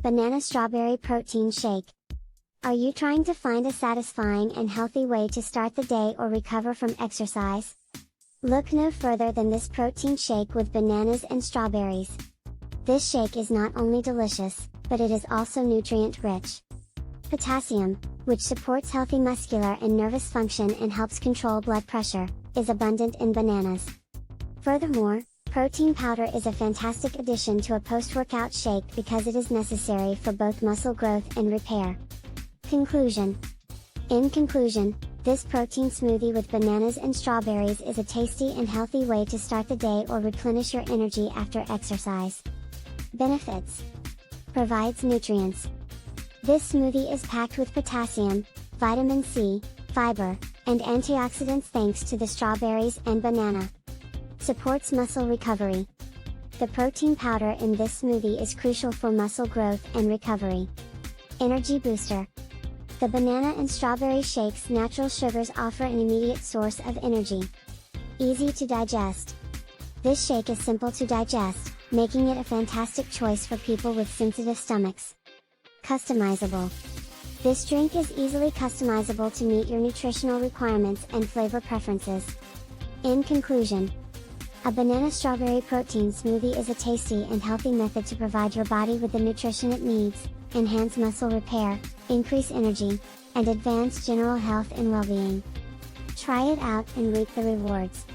Banana Strawberry Protein Shake. Are you trying to find a satisfying and healthy way to start the day or recover from exercise? Look no further than this protein shake with bananas and strawberries. This shake is not only delicious, but it is also nutrient-rich. Potassium, which supports healthy muscular and nervous function and helps control blood pressure, is abundant in bananas. Furthermore, protein powder is a fantastic addition to a post-workout shake because it is necessary for both muscle growth and repair. Conclusion. In conclusion, this protein smoothie with bananas and strawberries is a tasty and healthy way to start the day or replenish your energy after exercise. Benefits. Provides nutrients. This smoothie is packed with potassium, vitamin C, fiber, and antioxidants thanks to the strawberries and banana. Supports muscle recovery. The protein powder in this smoothie is crucial for muscle growth and recovery. Energy booster. The banana and strawberry shake's natural sugars offer an immediate source of energy. Easy to digest. This shake is simple to digest, making it a fantastic choice for people with sensitive stomachs. Customizable. This drink is easily customizable to meet your nutritional requirements and flavor preferences. In conclusion, a banana strawberry protein smoothie is a tasty and healthy method to provide your body with the nutrition it needs, enhance muscle repair, increase energy, and advance general health and well-being. Try it out and reap the rewards.